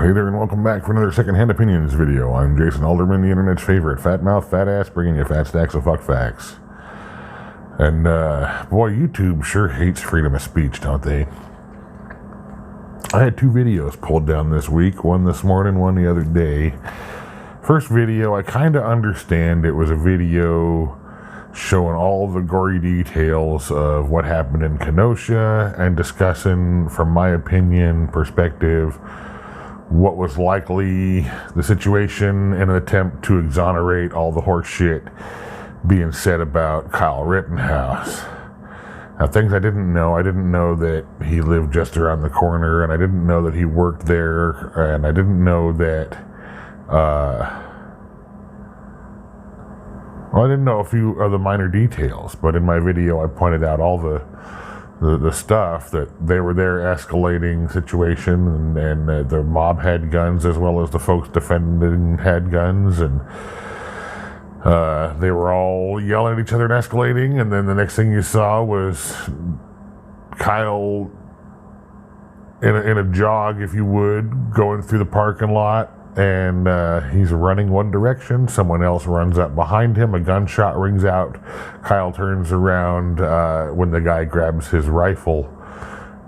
Hey there, and welcome back for another Secondhand Opinions video. I'm Jason Alderman, the internet's favorite fat mouth, fat ass, bringing you fat stacks of fuck facts. And boy, YouTube sure hates freedom of speech, don't they? I had two videos pulled down this week, one this morning, one the other day. First video, I kind of understand. It was a video showing all the gory details of what happened in Kenosha and discussing, from my opinion, perspective, what was likely the situation in an attempt to exonerate all the horse shit being said about Kyle Rittenhouse. Now, things I didn't know that he lived just around the corner, and I didn't know that he worked there, and I didn't know that, I didn't know a few of the minor details, but in my video I pointed out all the stuff that they were there escalating situation, and the mob had guns as well as the folks defending had guns, and they were all yelling at each other and escalating, and then the next thing you saw was Kyle in a jog, if you would, going through the parking lot, and he's running one direction, someone else runs up behind him, a gunshot rings out, Kyle turns around when the guy grabs his rifle,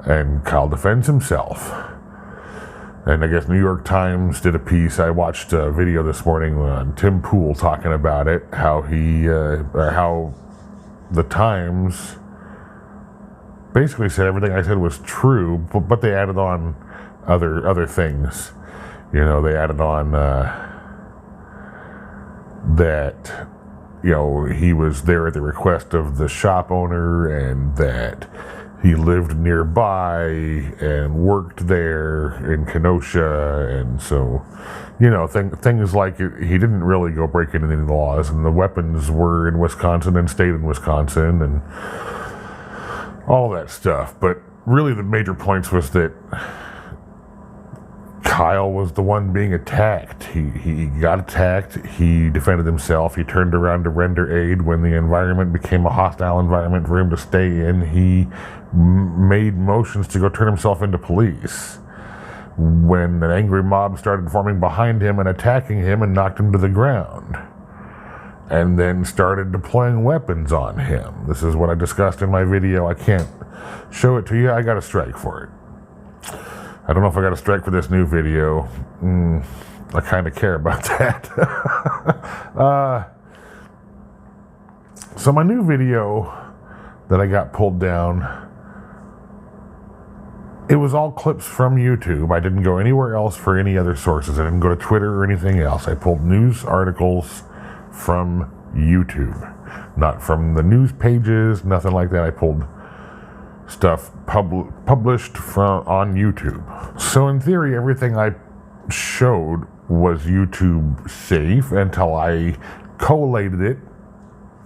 and Kyle defends himself. And I guess New York Times did a piece. I watched a video this morning on Tim Pool talking about it, how how the Times basically said everything I said was true, but they added on other things. You know, they added on that, you know, he was there at the request of the shop owner, and that he lived nearby and worked there in Kenosha, and so, you know, things like he didn't really go breaking any laws, and the weapons were in Wisconsin and stayed in Wisconsin, and all that stuff. But really the major points was that Kyle was the one being attacked. He got attacked, he defended himself, he turned around to render aid. When the environment became a hostile environment for him to stay in, he made motions to go turn himself into police. When an angry mob started forming behind him and attacking him, and knocked him to the ground, and then started deploying weapons on him. This is what I discussed in my video. I can't show it to you, I got a strike for it. I don't know if I got a strike for this new video. I kind of care about that. So my new video that I got pulled down, it was all clips from YouTube. I didn't go anywhere else for any other sources. I didn't go to Twitter or anything else. I pulled news articles from YouTube. Not from the news pages, nothing like that. I pulled stuff published on YouTube. So in theory, everything I showed was YouTube safe until I collated it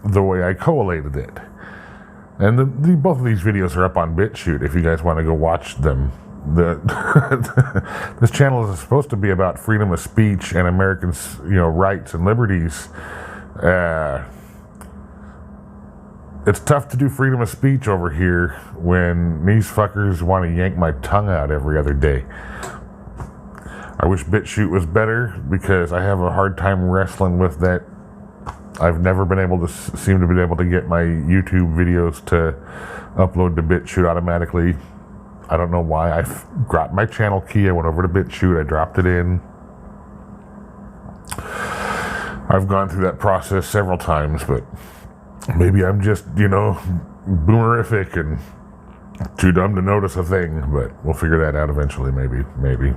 the way I collated it. And both of these videos are up on BitChute if you guys want to go watch them. This channel is supposed to be about freedom of speech and Americans', you know, rights and liberties. It's tough to do freedom of speech over here when these fuckers want to yank my tongue out every other day. I wish BitChute was better, because I have a hard time wrestling with that. I've never been able to seem to be able to get my YouTube videos to upload to BitChute automatically. I don't know why. I got my channel key, I went over to BitChute, I dropped it in. I've gone through that process several times, but maybe I'm just, you know, boomerific and too dumb to notice a thing, but we'll figure that out eventually, maybe.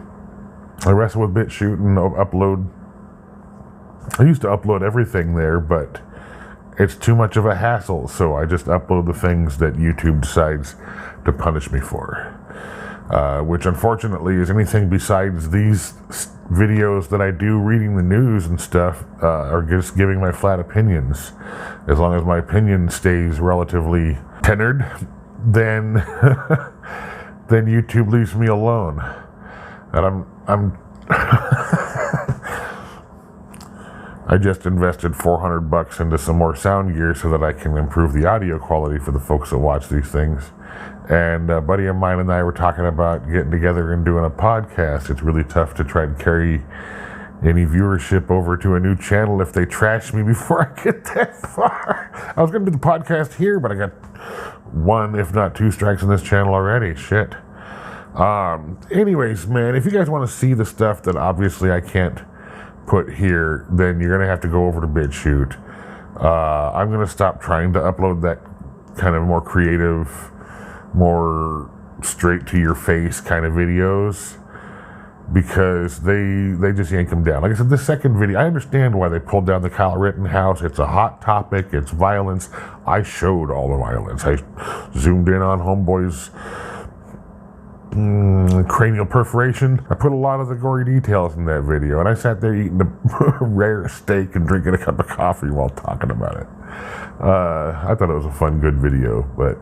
I wrestle with BitChute and upload. I used to upload everything there, but it's too much of a hassle, so I just upload the things that YouTube decides to punish me for. Which unfortunately is anything besides these videos that I do reading the news and stuff, or just giving my flat opinions. As long as my opinion stays relatively tenured, then then YouTube leaves me alone. And I'm I just invested $400 into some more sound gear so that I can improve the audio quality for the folks that watch these things. And a buddy of mine and I were talking about getting together and doing a podcast. It's really tough to try and carry any viewership over to a new channel if they trash me before I get that far. I was going to do the podcast here, but I got 1, if not 2 strikes on this channel already. Shit. Anyways, man, if you guys want to see the stuff that obviously I can't put here, then you're going to have to go over to BitChute. I'm going to stop trying to upload that kind of more creative, more straight to your face kind of videos, because they just yank them down. Like I said, the second video, I understand why they pulled down the Kyle Rittenhouse. It's a hot topic. It's violence. I showed all the violence. I zoomed in on Homeboy's cranial perforation. I put a lot of the gory details in that video, and I sat there eating a rare steak and drinking a cup of coffee while talking about it. I thought it was a fun, good video, but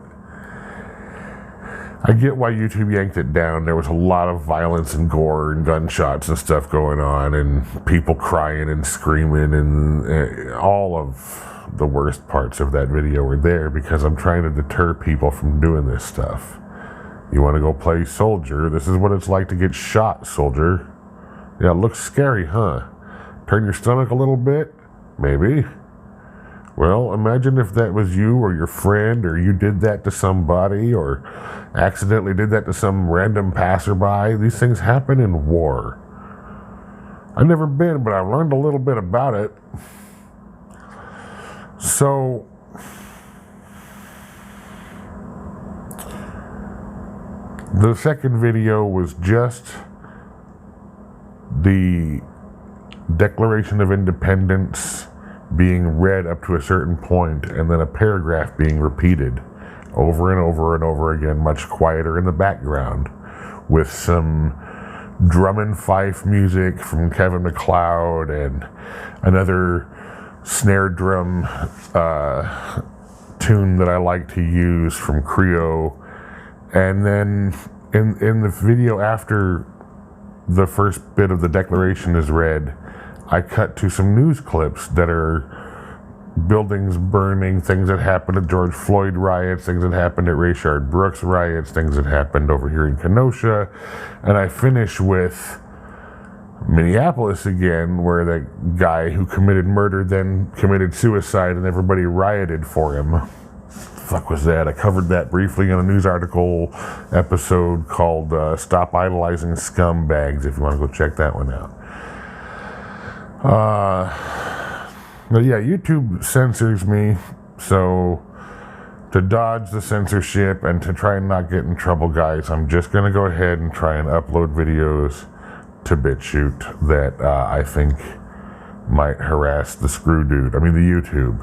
I get why YouTube yanked it down. There was a lot of violence and gore and gunshots and stuff going on, and people crying and screaming, and all of the worst parts of that video were there because I'm trying to deter people from doing this stuff. You want to go play soldier? This is what it's like to get shot, soldier. Yeah, it looks scary, huh? Turn your stomach a little bit? Maybe. Well, imagine if that was you or your friend, or you did that to somebody, or accidentally did that to some random passerby. These things happen in war. I've never been, but I've learned a little bit about it. So, the second video was just the Declaration of Independence being read up to a certain point, and then a paragraph being repeated over and over and over again, much quieter in the background, with some drum and fife music from Kevin MacLeod and another snare drum tune that I like to use from Creo. And then in the video after the first bit of the Declaration is read, I cut to some news clips that are buildings burning, things that happened at George Floyd riots, things that happened at Rayshard Brooks riots, things that happened over here in Kenosha. And I finish with Minneapolis again, where the guy who committed murder then committed suicide and everybody rioted for him. Fuck was that? I covered that briefly in a news article episode called Stop Idolizing Scumbags, if you want to go check that one out. But yeah, YouTube censors me, so to dodge the censorship and to try and not get in trouble, guys, I'm just going to go ahead and try and upload videos to BitChute that I think might harass the screw dude. I mean, the YouTube.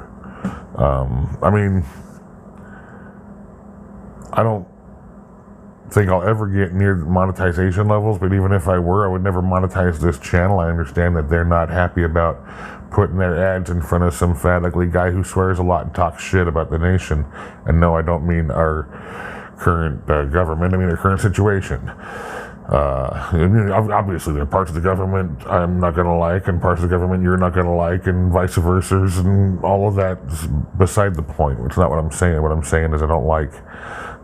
I don't think I'll ever get near monetization levels, but even if I were, I would never monetize this channel. I understand that they're not happy about putting their ads in front of some fat, ugly guy who swears a lot and talks shit about the nation. And no, I don't mean our current government. I mean our current situation. Obviously, there are parts of the government I'm not going to like, and parts of the government you're not going to like, and vice versa, and all of that's beside the point. It's not what I'm saying. What I'm saying is I don't like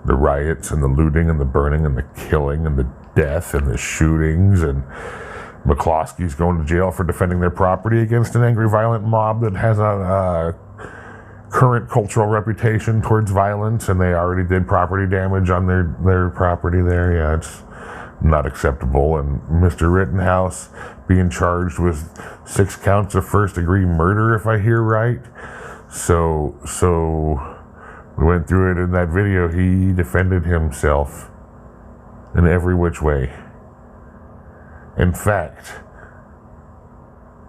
the riots and the looting and the burning and the killing and the death and the shootings, and McCloskey's going to jail for defending their property against an angry, violent mob that has a current cultural reputation towards violence, and they already did property damage on their property there. Yeah, it's not acceptable. And Mr. Rittenhouse being charged with 6 counts of first-degree murder, if I hear right. So we went through it in that video. He defended himself in every which way. In fact,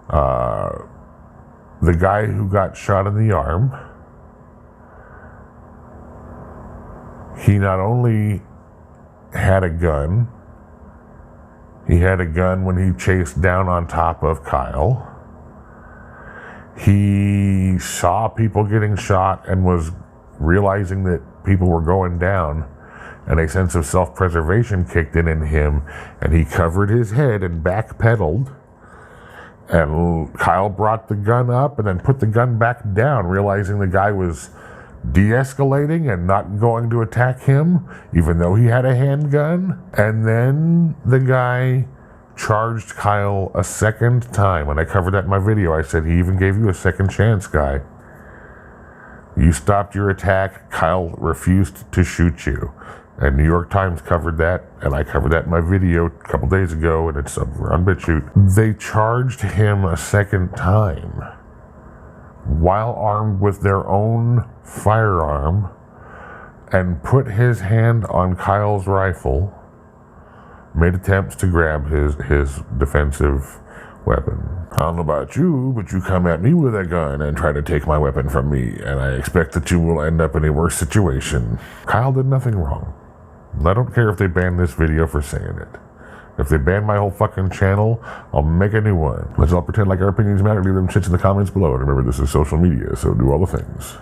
the guy who got shot in the arm, he not only had a gun, he had a gun when he chased down on top of Kyle. He saw people getting shot and was realizing that people were going down, and a sense of self-preservation kicked in him, and he covered his head and backpedaled, and Kyle brought the gun up and then put the gun back down, realizing the guy was de-escalating and not going to attack him, even though he had a handgun. And then the guy charged Kyle a second time. When I covered that in my video, I said he even gave you a second chance, guy. You stopped your attack. Kyle refused to shoot you. And New York Times covered that, and I covered that in my video a couple days ago, and it's on BitChute. They charged him a second time while armed with their own firearm and put his hand on Kyle's rifle, made attempts to grab his defensive weapon. I don't know about you, but you come at me with a gun and try to take my weapon from me, and I expect that you will end up in a worse situation. Kyle did nothing wrong. I don't care if they ban this video for saying it. If they ban my whole fucking channel, I'll make a new one. Let's all pretend like our opinions matter. Leave them shits in the comments below. And remember, this is social media, so do all the things.